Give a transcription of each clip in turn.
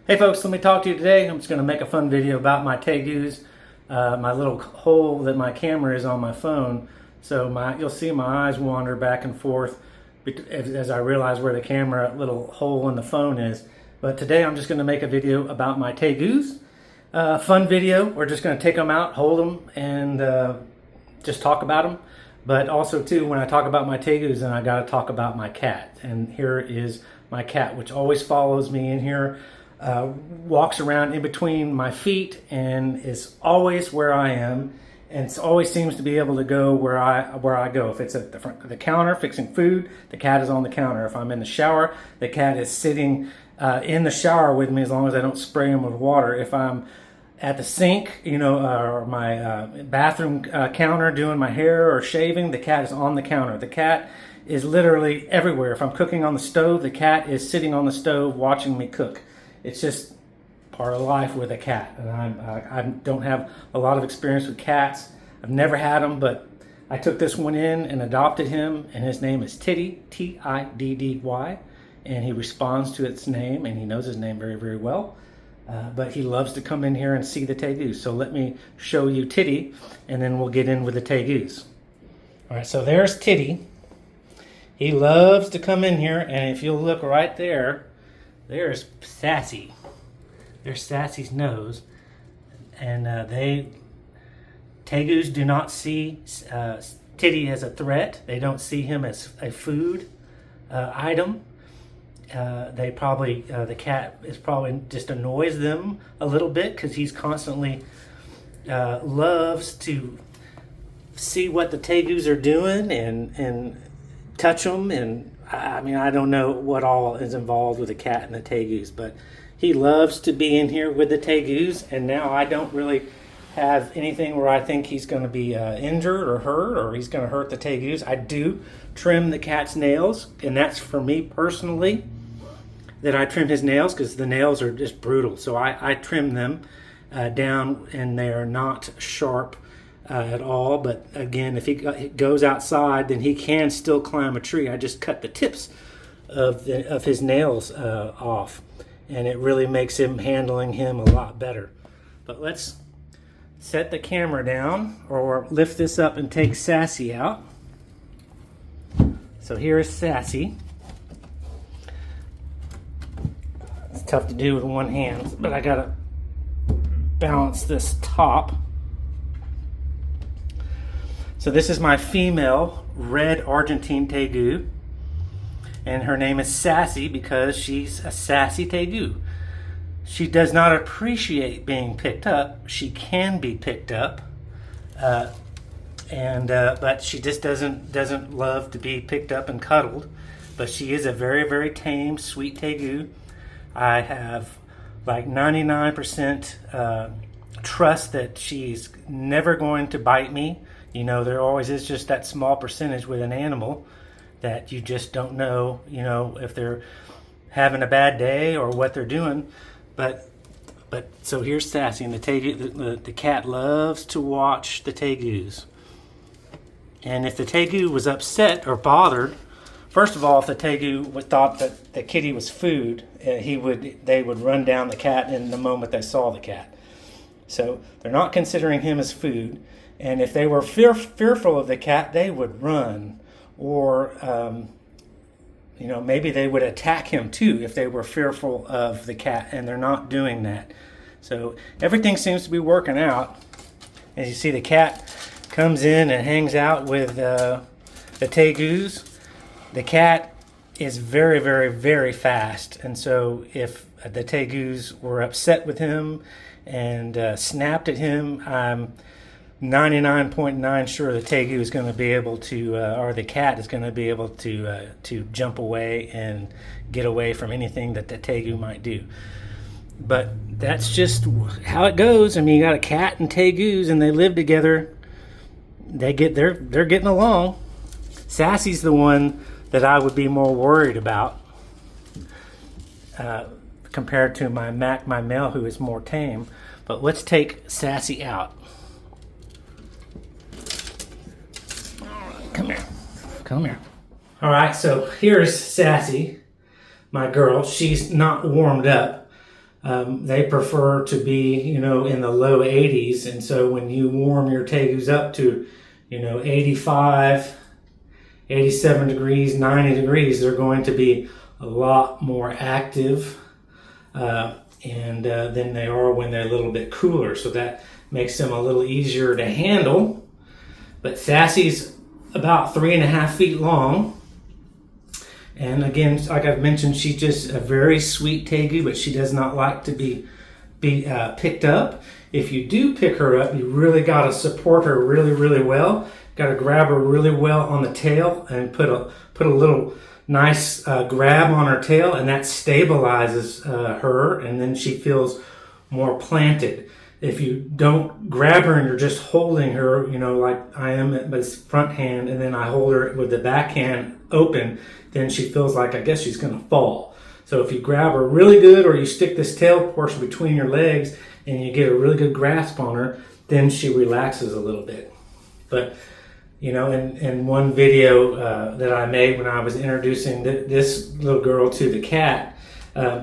Hey folks, let me talk to you today. I'm just going to make a fun video about my Tegus, my little hole that my camera is on my phone. So you'll see my eyes wander back and forth as I realize where the camera little hole in the phone is. But today I'm just going to make a video about my Tegus. Fun video. We're just going to take them out, hold them, and just talk about them. But also too, when I talk about my Tegus, then I got to talk about my cat. And here is my cat, which always follows me in here. Walks around in between my feet and is always where I am, and always seems to be able to go where I go. If it's at the front of the counter fixing food, the cat is on the counter. If I'm in the shower, the cat is sitting in the shower with me, as long as I don't spray him with water. If I'm at the sink, or my bathroom counter doing my hair or shaving, the cat is on the counter. The cat is literally everywhere. If I'm cooking on the stove, the cat is sitting on the stove watching me cook. It's just part of life with a cat, and I don't have a lot of experience with cats. I've never had them, but I took this one in and adopted him, and his name is Tiddy, T-I-D-D-Y, and he responds to its name, and he knows his name very, very well. But he loves to come in here and see the Tegus. So let me show you Tiddy, and then we'll get in with the Tegus. All right, so there's Tiddy. He loves to come in here, and if you'll look right there, there's Sassy. There's Sassy's nose. And Tegus do not see Tiddy as a threat. They don't see him as a food item. The cat is probably just annoys them a little bit because he's constantly loves to see what the Tegus are doing and touch them. And I mean, I don't know what all is involved with the cat and the Tegus, but he loves to be in here with the Tegus. And now I don't really have anything where I think he's going to be injured or hurt, or he's going to hurt the Tegus. I do trim the cat's nails, and that's for me personally, that I trim his nails because the nails are just brutal. So I trim them down, and they are not sharp at all. But again, if he goes outside, then he can still climb a tree. I just cut the tips of his nails off, and it really makes handling him a lot better. But let's set the camera down, or lift this up and take Sassy out. So here is Sassy. It's tough to do with one hand, but I gotta balance this top. So this is my female red Argentine Tegu, and her name is Sassy because she's a sassy Tegu. She does not appreciate being picked up. She can be picked up, but she just doesn't love to be picked up and cuddled. But she is a very, very tame, sweet Tegu. I have like 99% trust that she's never going to bite me. There always is just that small percentage with an animal that you just don't know, if they're having a bad day or what they're doing. But so here's Sassy, and the cat loves to watch the Tegus. And if the Tegu was upset or bothered, first of all, if the Tegu thought that the kitty was food, they would run down the cat in the moment they saw the cat. So they're not considering him as food. And if they were fearful of the cat, they would run, or maybe they would attack him too if they were fearful of the cat, and they're not doing that. So everything seems to be working out. As you see, the cat comes in and hangs out with the Tegus. The cat is very, very, very fast, and so if the Tegus were upset with him and snapped at him, I'm 99.9 sure the Tegu is going to be able to, or the cat is going to be able to jump away and get away from anything that the Tegu might do. But that's just how it goes. I mean, you got a cat and Tegus, and they live together. They're getting along. Sassy's the one that I would be more worried about compared to my male, who is more tame. But let's take Sassy out. Come here. All right, so here's Sassy, my girl. She's not warmed up. They prefer to be, in the low 80s. And so when you warm your Tegus up to, 85, 87 degrees, 90 degrees, they're going to be a lot more active than they are when they're a little bit cooler. So that makes them a little easier to handle. But Sassy's about 3.5 feet long. And again, like I've mentioned, she's just a very sweet Tegu, but she does not like to be picked up. If you do pick her up, you really got to support her really, really well. Got to grab her really well on the tail and put a little nice grab on her tail, and that stabilizes her, and then she feels more planted. If you don't grab her and you're just holding her, like I am at this front hand, and then I hold her with the back hand open, then she feels like, I guess she's going to fall. So if you grab her really good, or you stick this tail portion between your legs and you get a really good grasp on her, then she relaxes a little bit. But, in one video that I made when I was introducing this little girl to the cat,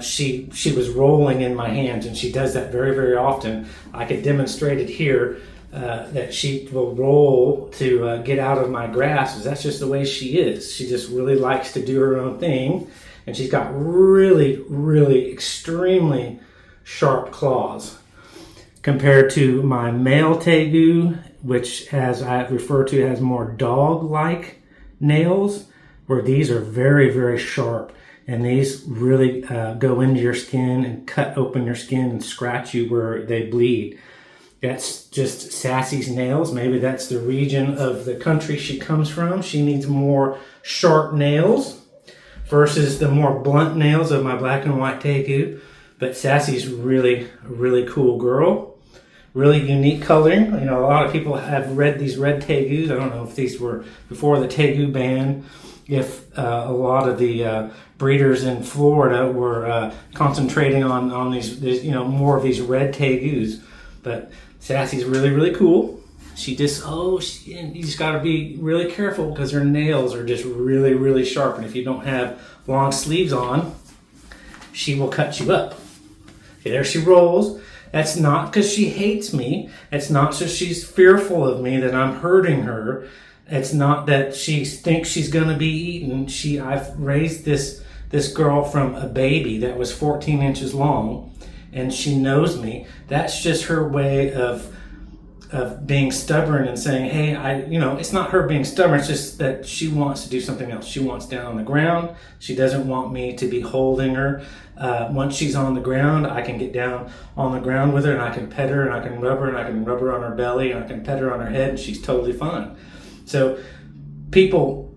she was rolling in my hands, and she does that very, very often. I could demonstrate it here, that she will roll to get out of my grasp. That's just the way she is. She just really likes to do her own thing, and she's got really, really extremely sharp claws. Compared to my male Tegu, which, as I refer to, has more dog-like nails, where these are very, very sharp. And these really go into your skin and cut open your skin and scratch you where they bleed. That's just Sassy's nails. Maybe that's the region of the country she comes from. She needs more sharp nails versus the more blunt nails of my black and white Tegu. But Sassy's really, really cool girl. Really unique coloring. A lot of people have these red Tegus. I don't know if these were before the Tegu ban. If a lot of the breeders in Florida were concentrating on these, more of these red Tegus. But Sassy's really, really cool. You just got to be really careful because her nails are just really, really sharp. And if you don't have long sleeves on, she will cut you up. Okay, there she rolls. That's not because she hates me. It's not because she's fearful of me that I'm hurting her. It's not that she thinks she's going to be eaten. I've raised this girl from a baby that was 14 inches long, and she knows me. That's just her way of being stubborn and saying, hey, it's not her being stubborn. It's just that she wants to do something else. She wants down on the ground. She doesn't want me to be holding her. Once she's on the ground, I can get down on the ground with her, and I can pet her, and I can rub her, and I can rub her on her belly, and I can pet her on her head, and she's totally fine. So people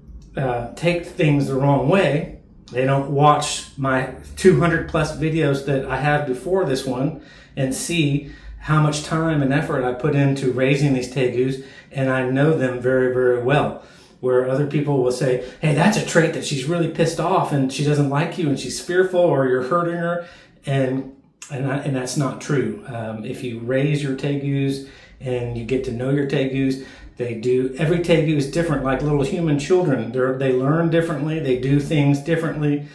take things the wrong way. They don't watch my 200 plus videos that I have before this one and see how much time and effort I put into raising these Tegus, and I know them very, very well. Where other people will say, hey, that's a trait that she's really pissed off and she doesn't like you and she's fearful or you're hurting her, and that's not true. If you raise your Tegus and you get to know your Tegus, every Tegu is different, like little human children. They learn differently, they do things differently.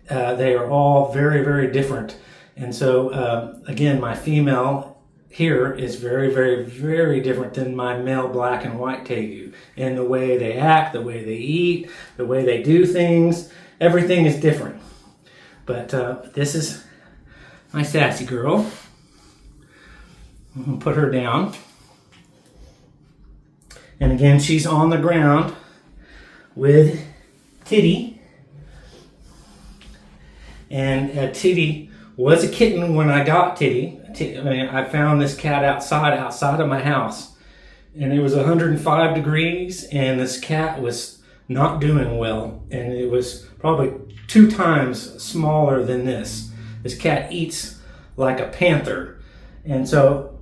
They are all very, very different. And so, again, my female here is very, very, very different than my male black and white Tegu. In the way they act, the way they eat, the way they do things, everything is different. But this is my Sassy girl. I'm going to put her down. And again, she's on the ground with Titty. And Titty was a kitten when I got Titty. I found this cat outside of my house. And it was 105 degrees, and this cat was not doing well. And it was probably 2 times smaller than this. This cat eats like a panther. And so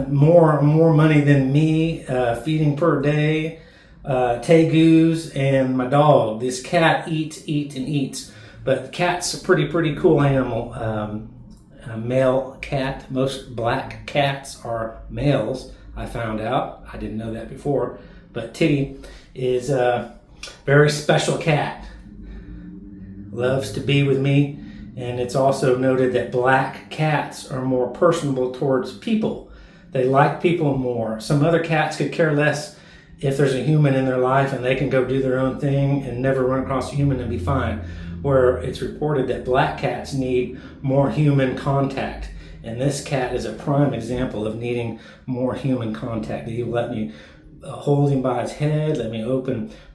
more money than me, feeding per day, Tegus, and my dog. This cat eats and eats. But the cat's a pretty cool animal. A male cat. Most black cats are males, I found out. I didn't know that before. But Titty is a very special cat. Loves to be with me And it's also noted that black cats are more personable towards people. They like people more. Some other cats could care less if there's a human in their life, and they can go do their own thing and never run across a human and be fine. Where it's reported that black cats need more human contact. And this cat is a prime example of needing more human contact. He will let me hold him by his head, let me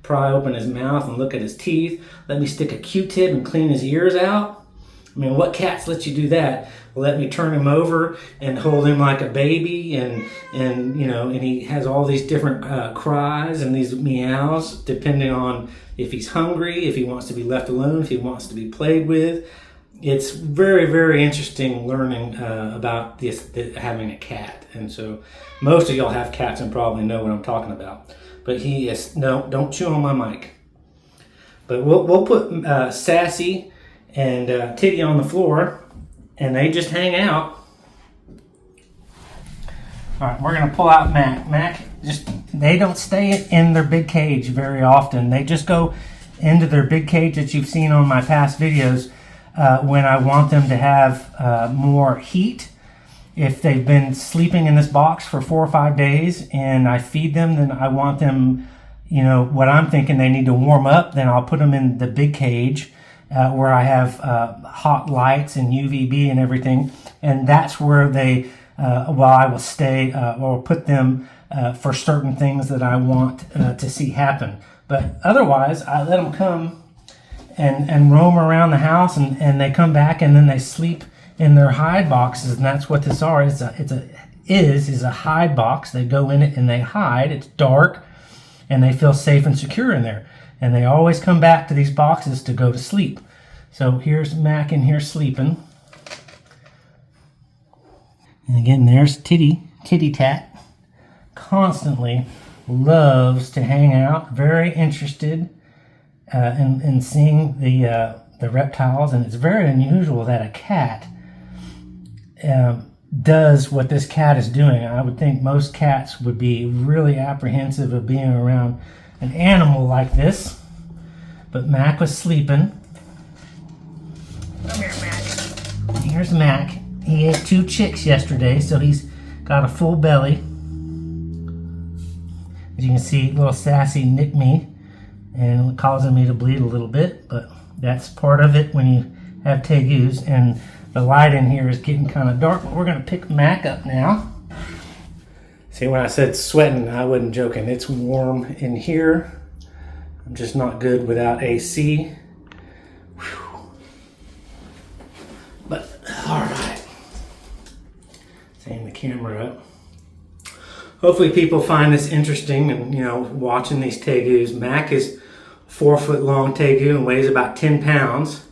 pry open his mouth and look at his teeth, let me stick a Q-tip and clean his ears out. I mean, what cats let you do that? Let me turn him over and hold him like a baby, and he has all these different cries and these meows depending on if he's hungry, if he wants to be left alone, if he wants to be played with. It's very, very interesting learning about having a cat. And so most of y'all have cats and probably know what I'm talking about. But he is, no, don't chew on my mic. But we'll put Sassy and Titty on the floor, and they just hang out. All right, we're going to pull out Mac. Mac, they don't stay in their big cage very often. They just go into their big cage that you've seen on my past videos when I want them to have more heat. If they've been sleeping in this box for 4 or 5 days and I feed them, then I want them, what I'm thinking they need to warm up, then I'll put them in the big cage where I have hot lights and UVB and everything. And that's where I will stay or put them for certain things that I want to see happen. But otherwise, I let them come and roam around the house, and they come back and then they sleep in their hide boxes, and that's what this is a hide box. They go in it and they hide. It's dark, and they feel safe and secure in there. And they always come back to these boxes to go to sleep. So here's Mac in here sleeping. And again, there's Titty Tat. Constantly loves to hang out, very interested in seeing the reptiles, and it's very unusual that a cat does what this cat is doing. I would think most cats would be really apprehensive of being around an animal like this, but Mac was sleeping. Come here, Mac. Here's Mac. He ate 2 chicks yesterday, so he's got a full belly. As you can see, little Sassy nicked me and causing me to bleed a little bit, but that's part of it when you have Tegus, and the light in here is getting kind of dark. But we're going to pick Mac up now. See, when I said sweating, I wasn't joking. It's warm in here. I'm just not good without AC. Whew. But, all right. Setting the camera up. Hopefully people find this interesting and, watching these Tegus. Mac is 4 foot long Tegu and weighs about 10 pounds.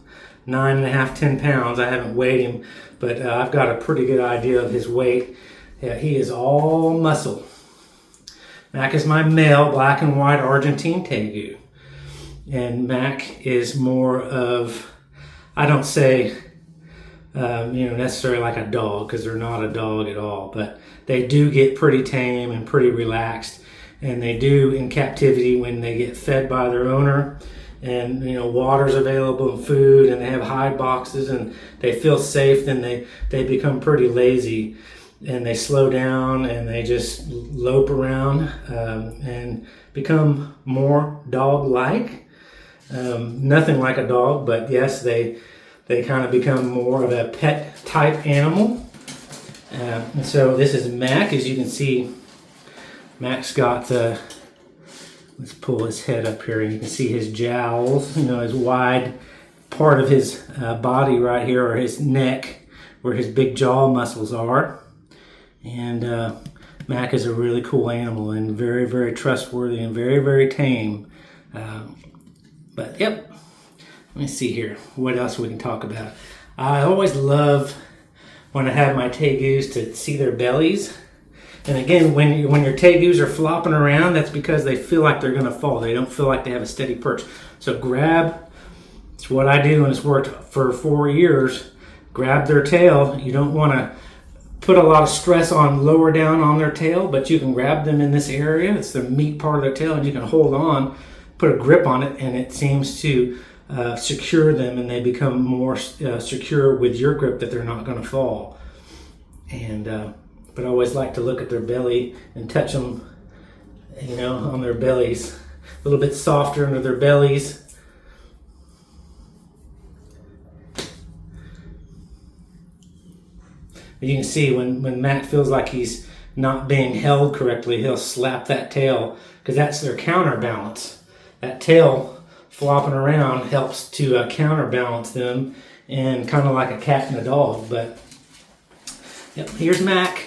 9.5, 10 pounds. I haven't weighed him, but I've got a pretty good idea of his weight. Yeah, he is all muscle. Mac is my male black and white Argentine Tegu. And Mac is more of, I don't say, necessarily like a dog, because they're not a dog at all, but they do get pretty tame and pretty relaxed. And they do in captivity when they get fed by their owner, and water's available and food, and they have hide boxes and they feel safe, then they become pretty lazy and they slow down and they just lope around and become more dog-like. Nothing like a dog, but yes, they kind of become more of a pet type animal. And so this is Mac. As you can see, Mac's got let's pull his head up here, and you can see his jowls, his wide part of his body right here, or his neck, where his big jaw muscles are. And Mac is a really cool animal and very, very trustworthy and very, very tame. But yep, let me see here what else we can talk about. I always love when I have my Tegus to see their bellies. And again, when your Tegus are flopping around, that's because they feel like they're going to fall. They don't feel like they have a steady perch. So grab, it's what I do, and it's worked for 4 years. Grab their tail. You don't want to put a lot of stress on lower down on their tail, but you can grab them in this area. It's the meat part of their tail, and you can hold on, put a grip on it, and it seems to secure them, and they become more secure with your grip that they're not going to fall. And but I always like to look at their belly and touch them, you know, on their bellies, a little bit softer under their bellies. You can see when Matt feels like he's not being held correctly, he'll slap that tail, because that's their counterbalance. That tail flopping around helps to counterbalance them, and kind of like a cat and a dog. But yep, here's Mac.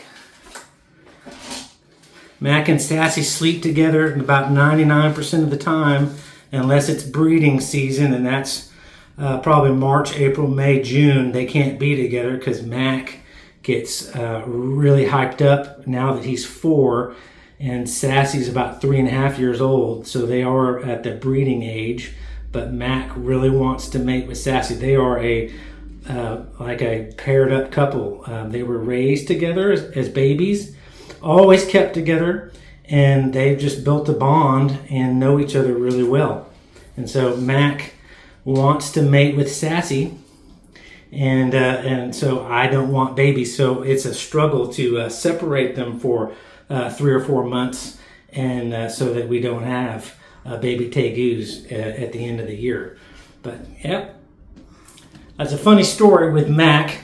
Mac and Sassy sleep together about 99% of the time, unless it's breeding season, and that's probably March, April, May, June. They can't be together because Mac gets really hyped up now that he's 4, and Sassy's about 3.5 years old, so they are at the breeding age. But Mac really wants to mate with Sassy. They are like a paired up couple. They were raised together as babies, always kept together, and they've just built a bond and know each other really well. And so Mac wants to mate with Sassy, and so I don't want babies. So it's a struggle to separate them for 3 or 4 months, and so that we don't have baby Tegus at the end of the year. But yep, that's a funny story with Mac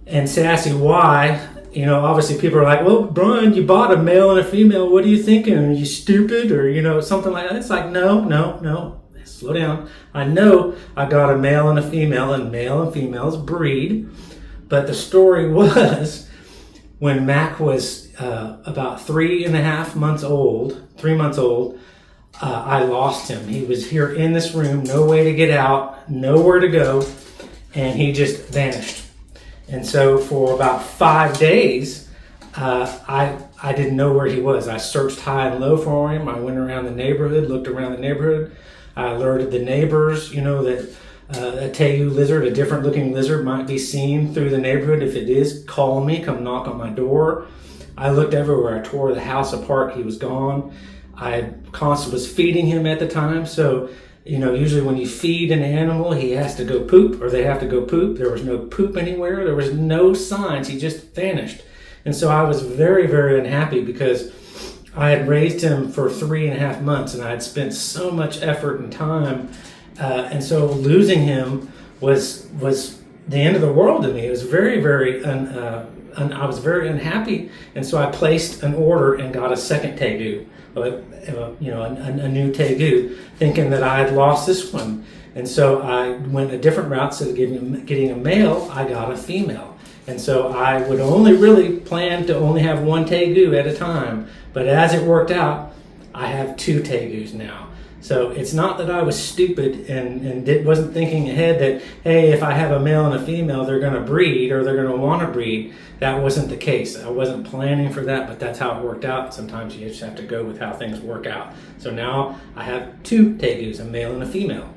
and Sassy. Why? You know, obviously people are like, well, Brian, you bought a male and a female. What are you thinking? Are you stupid? Or, you know, something like that. It's like, no. Slow down. I know I got a male and a female, and male and females breed. But the story was when Mac was about 3.5 months old, 3 months old, I lost him. He was here in this room, no way to get out, nowhere to go, and he just vanished. And so for about 5 days, I didn't know where he was. I searched high and low for him. I went around the neighborhood, looked around the neighborhood. I alerted the neighbors, you know, that a Tegu lizard, a different looking lizard, might be seen through the neighborhood. If it is, call me, come knock on my door. I looked everywhere. I tore the house apart. He was gone. I constantly was feeding him at the time. So, you know, usually when you feed an animal, he has to go poop, or they have to go poop. There was no poop anywhere. There was no signs. He just vanished. And so I was very, very unhappy, because I had raised him for 3.5 months, and I had spent so much effort and time. And so losing him was the end of the world to me. It was very, very, I was very unhappy. And so I placed an order and got a second Tegu, you know, a new Tegu, thinking that I had lost this one. And so I went a different route. Instead of getting a male, I got a female. And so I would only really plan to only have one Tegu at a time. But as it worked out, I have 2 Tegus now. So it's not that I was stupid and wasn't thinking ahead that, hey, if I have a male and a female, they're going to breed, or they're going to want to breed. That wasn't the case. I wasn't planning for that, but that's how it worked out. Sometimes you just have to go with how things work out. So now I have 2 Tegus, a male and a female.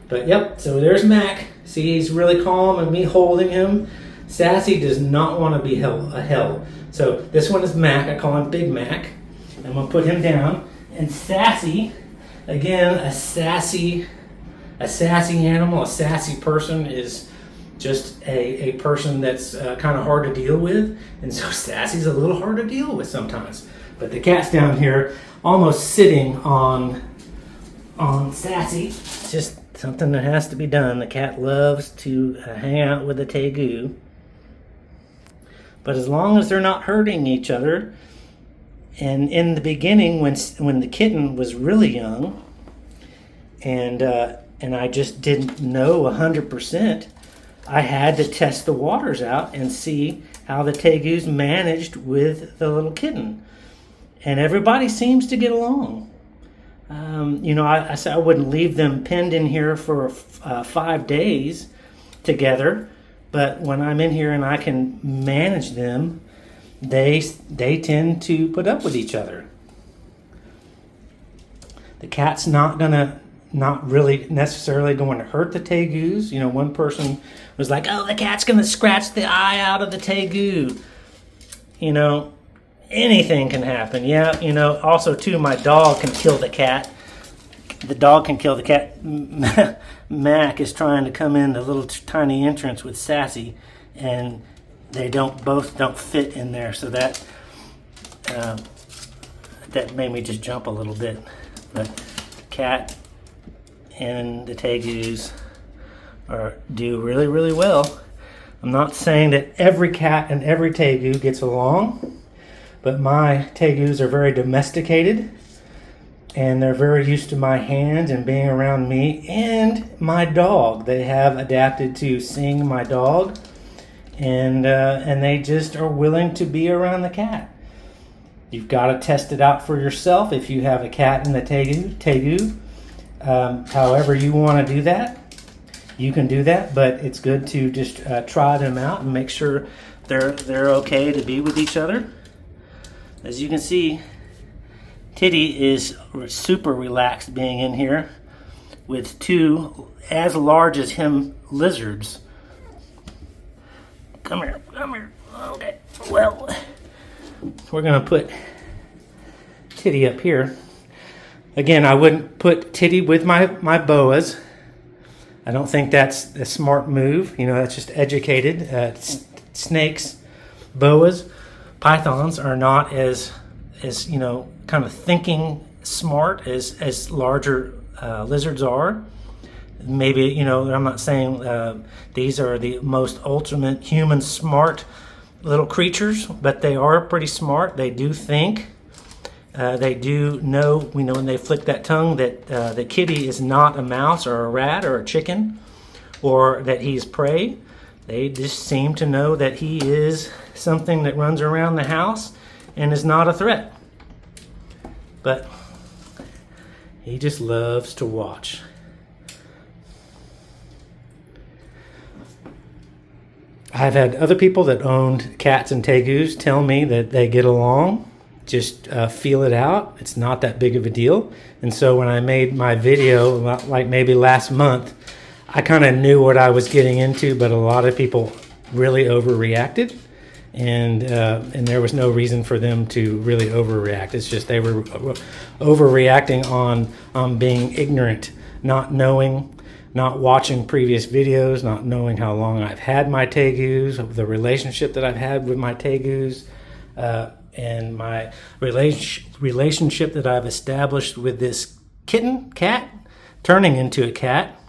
But yep, so there's Mac. See, he's really calm, and me holding him. Sassy does not want to be held. So this one is Mac. I call him Big Mac. I'm going to put him down. And Sassy, again, a sassy animal, a sassy person is just a person that's kind of hard to deal with. And so Sassy's a little hard to deal with sometimes. But the cat's down here almost sitting on Sassy. It's just something that has to be done. The cat loves to hang out with the Tegu. But as long as they're not hurting each other. And in the beginning, when the kitten was really young, and I just didn't know 100%, I had to test the waters out and see how the Tegus managed with the little kitten. And everybody seems to get along. You know, I said I wouldn't leave them penned in here for 5 days together, but when I'm in here and I can manage them, they tend to put up with each other. The cat's not really necessarily going to hurt the Tegus. You know, one person was like, oh, the cat's going to scratch the eye out of the Tegu. You know, anything can happen. Yeah, you know, also too, my dog can kill the cat. the dog can kill the cat. Mac is trying to come in the little tiny entrance with Sassy, and they both don't fit in there. So that made me just jump a little bit. But the cat and the Tegus do really, really well. I'm not saying that every cat and every Tegu gets along, but my Tegus are very domesticated, and they're very used to my hands and being around me and my dog. They have adapted to seeing my dog, and they just are willing to be around the cat. You've got to test it out for yourself if you have a cat and a Tegu. However you want to do that, you can do that, but it's good to just try them out and make sure they're okay to be with each other. As you can see, Titty is super relaxed being in here with two as large as him lizards. Come here. Okay, well, we're gonna put Titty up here. Again, I wouldn't put Titty with my boas. I don't think that's a smart move. That's just educated. Snakes, boas, pythons are not as kind of thinking smart as larger lizards are. Maybe, I'm not saying these are the most ultimate human smart little creatures, but they are pretty smart. They do think. They do know, when they flick that tongue that the kitty is not a mouse or a rat or a chicken, or that he's prey. They just seem to know that he is something that runs around the house and is not a threat. But he just loves to watch. I've had other people that owned cats and Tegus tell me that they get along. Just feel it out. It's not that big of a deal. And so when I made my video, like maybe last month, I kind of knew what I was getting into, but a lot of people really overreacted, and there was no reason for them to really overreact. It's just they were overreacting on being ignorant, not knowing, not watching previous videos, not knowing how long I've had my Tegus, the relationship that I've had with my Tegus, and my relationship that I've established with this cat, turning into a cat,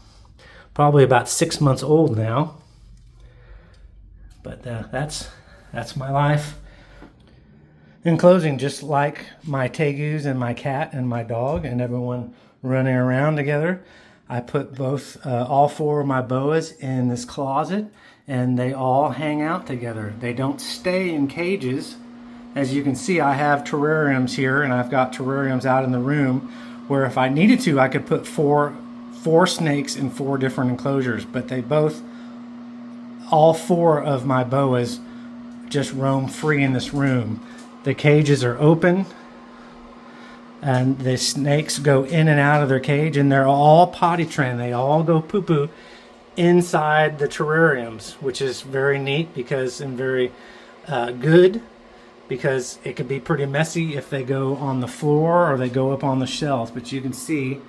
probably about 6 months old now. But that's my life. In closing, just like my Tegus and my cat and my dog and everyone running around together, I put all four of my boas in this closet, and they all hang out together. They don't stay in cages. As you can see, I have terrariums here, and I've got terrariums out in the room where if I needed to, I could put four snakes in 4 different enclosures, but all 4 of my boas just roam free in this room. The cages are open, and the snakes go in and out of their cage, and they're all potty trained. They all go poo-poo inside the terrariums, which is very neat and very good, because it could be pretty messy if they go on the floor or they go up on the shelves. But you can see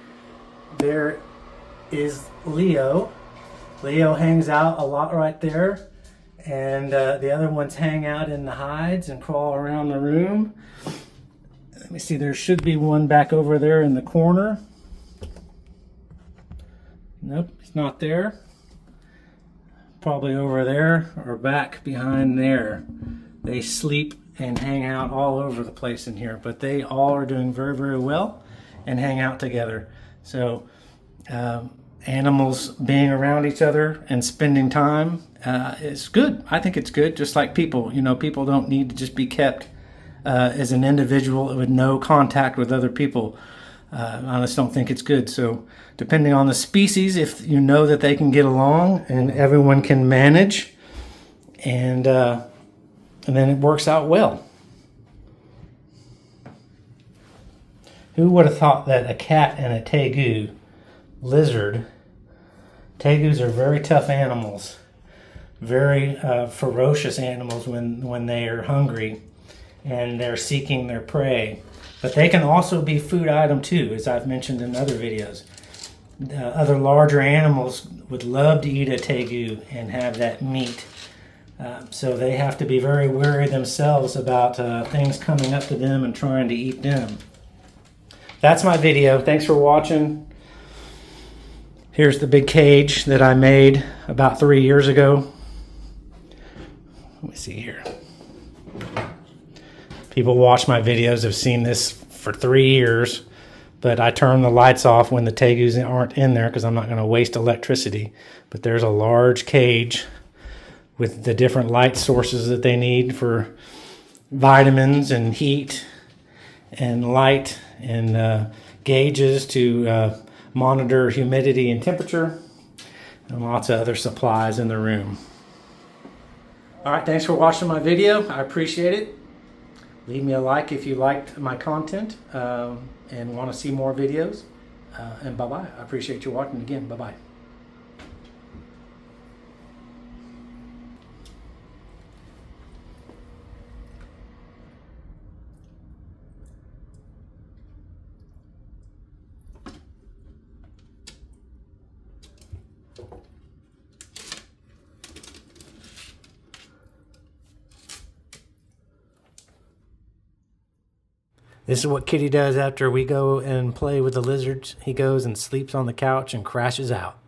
there is Leo. Leo hangs out a lot right there, and the other ones hang out in the hides and crawl around the room. Let me see, there should be one back over there in the corner. Nope, it's not there. Probably over there or back behind there. They sleep and hang out all over the place in here, but they all are doing very, very well and hang out together. So animals being around each other and spending time is good. I think it's good, just like people. People don't need to just be kept as an individual with no contact with other people. I just don't think it's good. So depending on the species, if you know that they can get along and everyone can manage, and then it works out well. Who would have thought that a cat and a Tegu lizard? Tegus are very tough animals, very ferocious animals when they are hungry and they're seeking their prey. But they can also be food item too, as I've mentioned in other videos. Other larger animals would love to eat a tegu and have that meat. So they have to be very wary themselves about things coming up to them and trying to eat them. That's my video. Thanks for watching. Here's the big cage that I made about 3 years ago. Let me see here. People watch my videos have seen this for 3 years, but I turn the lights off when the tegus aren't in there because I'm not going to waste electricity. But there's a large cage with the different light sources that they need for vitamins and heat and light and gauges to monitor humidity and temperature, and lots of other supplies in the room. All right, thanks for watching my video. I appreciate it. Leave me a like if you liked my content and want to see more videos. And bye-bye. I appreciate you watching again. Bye-bye. This is what Kitty does after we go and play with the lizards. He goes and sleeps on the couch and crashes out.